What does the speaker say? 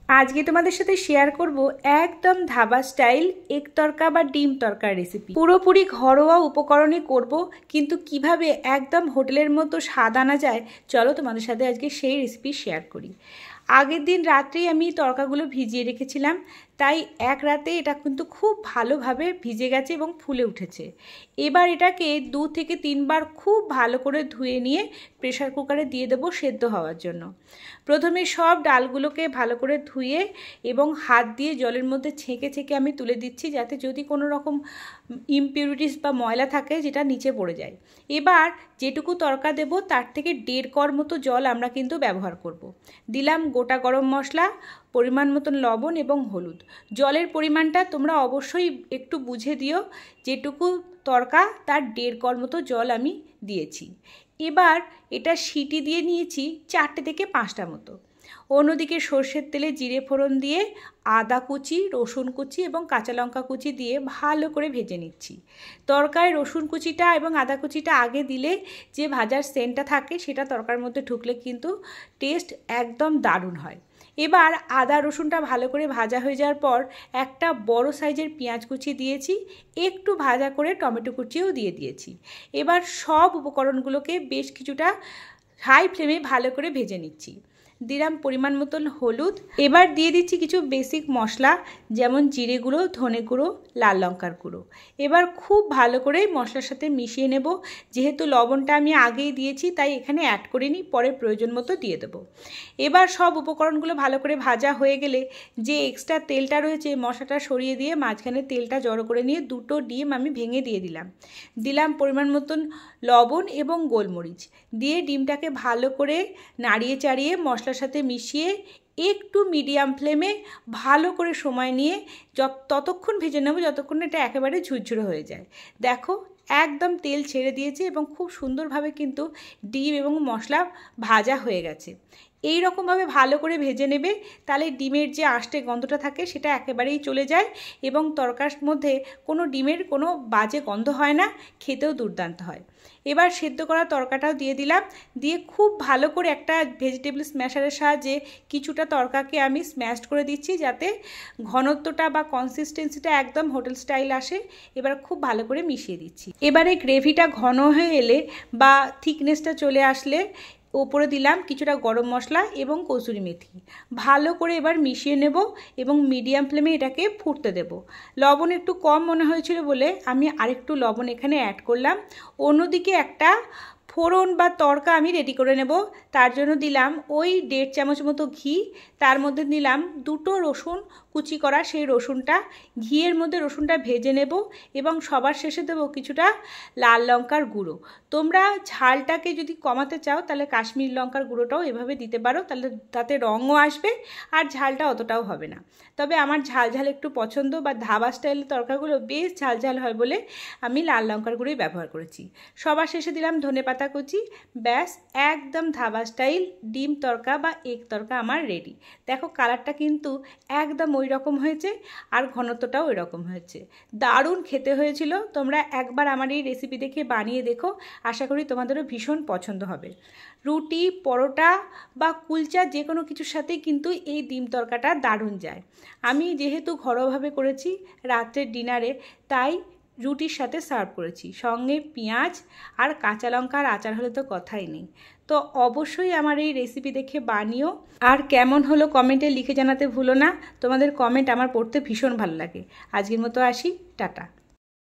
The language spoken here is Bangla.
আজকে তোমাদের সাথে শেয়ার করব একদম ধাবা স্টাইল এগ তরকা বা ডিম তরকার রেসিপি। পুরোপুরি ঘরোয়া উপকরণে করব, কিন্তু কিভাবে একদম হোটেলের মতো স্বাদ আনা যায় চলো তোমাদের সাথে আজকে সেই রেসিপি শেয়ার করি। আগের দিন রাত্রেই আমি তরকাগুলো ভিজিয়ে রেখেছিলাম, তাই এক রাতে এটা কিন্তু খুব ভালোভাবে ভিজে গেছে এবং ফুলে উঠেছে। এবার এটাকে 2 থেকে 3 বার খুব ভালো করে ধুয়ে নিয়ে প্রেসার কুকারে দিয়ে দেবো সেদ্ধ হওয়ার জন্য। প্রথমে সব ডালগুলোকে ভালো করে ধুয়ে এবং হাত দিয়ে জলের মধ্যে ছেঁকে ছেঁকে আমি তুলে দিচ্ছি, যাতে যদি কোনো রকম ইমপিউরিটিস বা ময়লা থাকে যেটা নিচে পড়ে যায়। এবার যেটুকু তরকা দেব তার থেকে 1.5 কড় মতো জল আমরা কিন্তু ব্যবহার করব। দিলাম গোটা গরম মশলা, পরিমাণ মতন লবণ এবং হলুদ। জলের পরিমাণটা তোমরা অবশ্যই একটু বুঝে দিও, যেটুকু তরকা তার 1.5 কড় মতো জল আমি দিয়েছি। এবার এটা সিটি দিয়ে নিয়েছি 4টে থেকে 5টা মতো। অন্যদিকে সর্ষের তেলে জিরে ফোড়ন দিয়ে আদা কুচি, রসুন কুচি এবং কাঁচা লঙ্কা কুচি দিয়ে ভালো করে ভেজে নিচ্ছি। তরকায় রসুন কুচিটা এবং আদা কুচিটা আগে দিলে যে ভাজার সেন্টটা থাকে সেটা তরকার মধ্যে ঢুকলে কিন্তু টেস্ট একদম দারুণ হয়। এবার আদা রসুনটা ভালো করে ভাজা হয়ে যাওয়ার পর একটা বড় সাইজের পেঁয়াজ কুচি দিয়েছি, একটু ভাজা করে টমেটো কুচিও দিয়ে দিয়েছি। এবার সব উপকরণগুলোকে বেশ কিছুটা হাই ফ্লেমে ভালো করে ভেজে নিচ্ছি। দিলাম পরিমাণ মতন হলুদ। এবার দিয়ে দিচ্ছি কিছু বেসিক মশলা, যেমন জিরে গুঁড়ো, ধনে গুঁড়ো, লাল লঙ্কার গুঁড়ো। এবার খুব ভালো করে মশলার সাথে মিশিয়ে নেব। যেহেতু লবণটা আমি আগেই দিয়েছি তাই এখানে অ্যাড করিনি, পরে প্রয়োজন মতো দিয়ে দেবো। এবার সব উপকরণগুলো ভালো করে ভাজা হয়ে গেলে যে এক্সট্রা তেলটা রয়েছে মশলাটা সরিয়ে দিয়ে মাঝখানে তেলটা জড়ো করে নিয়ে 2টো ডিম আমি ভেঙে দিয়ে দিলাম পরিমাণ মতন লবণ এবং গোলমরিচ দিয়ে ডিমটাকে ভালো করে নাড়িয়ে চাড়িয়ে মশলার সাথে মিশিয়ে একটু মিডিয়াম ফ্লেমে ভালো করে সময় নিয়ে ততক্ষণ ভেজে নেব যতক্ষণ এটা একেবারে ঝুরঝুরে হয়ে যায়। দেখো একদম তেল ছেড়ে দিয়েছে এবং খুব সুন্দরভাবে কিন্তু ডিম এবং মশলা ভাজা হয়ে গেছে। এই রকমভাবে ভালো করে ভেজে নেবে, তাহলে ডিমের যে আঁশটে গন্ধটা থাকে সেটা একেবারেই চলে যায় এবং তরকার মধ্যে কোনো ডিমের কোনো বাজে গন্ধ হয় না, খেতেও দুর্দান্ত হয়। এবার সেদ্ধ করা তরকাটাও দিয়ে দিলাম, দিয়ে খুব ভালো করে একটা ভেজিটেবল স্ম্যাশারের সাহায্যে কিছুটা তরকাকে আমি স্ম্যাশড করে দিচ্ছি, যাতে ঘনত্বটা বা কনসিস্টেন্সিটা একদম হোটেল স্টাইল আসে। এবার খুব ভালো করে মিশিয়ে দিচ্ছি। এবারে গ্রেভিটা ঘন হয়ে এলে বা থিকনেসটা চলে আসলে ওপরে দিলাম কিছুটা গরম মশলা এবং কসুরি মেথি। ভালো করে এবার মিশিয়ে নেব এবং মিডিয়াম ফ্লেমে এটাকে ফুটতে দেব। লবণ একটু কম মনে হয়েছিল বলে আমি আরেকটু লবণ এখানে অ্যাড করলাম। অন্যদিকে একটা ফোড়ন বা তরকা আমি রেডি করে নেব। তার জন্য দিলাম ওই 1.5 চামচ মতো ঘি, তার মধ্যে নিলাম 2টো রসুন কুচি করা, সেই রসুনটা ঘিয়ের মধ্যে রসুনটা ভেজে নেব এবং সবার শেষে দেবো কিছুটা লাল লঙ্কার গুঁড়ো। তোমরা ঝালটাকে যদি কমাতে চাও তাহলে কাশ্মীর লঙ্কার গুঁড়োটাও এভাবে দিতে পারো, তাহলে তাতে রঙও আসবে আর ঝালটা অতটাও হবে না। তবে আমার ঝাল ঝাল একটু পছন্দ, বা ধাবা স্টাইলের তরকাগুলো বেশ ঝাল ঝাল হয় বলে আমি লাল লঙ্কার গুঁড়োই ব্যবহার করেছি। সবার শেষে দিলাম ধনেপাতা কুচি। ব্যাস, একদম ধাবা স্টাইল ডিম তরকা বা এগ তরকা আমার রেডি। দেখো কালারটা কিন্তু একদম ওই রকম হয়েছে আর ঘনত্বটাও ওই রকম হয়েছে। দারুণ খেতে হয়েছিল। তোমরা একবার আমার এই রেসিপি দেখে বানিয়ে দেখো, আশা করি তোমাদেরও ভীষণ পছন্দ হবে। রুটি, পরোটা বা কুলচা যে কোনো কিছুর সাথেই কিন্তু এই ডিম তরকাটা দারুণ যায়। আমি যেহেতু ঘরোয়াভাবে করেছি রাত্রের ডিনারে, তাই রুটির সাথে সার্ভ করেছি, সঙ্গে পেঁয়াজ আর কাঁচা লঙ্কা আর আচার হলে তো কথাই নেই। তো অবশ্যই আমার এই রেসিপি দেখে বানিও, আর কেমন হলো কমেন্টে লিখে জানাতে ভুলো না। তোমাদের কমেন্ট আমার পড়তে ভীষণ ভালো লাগে। আজকের মতো আসি, টাটা।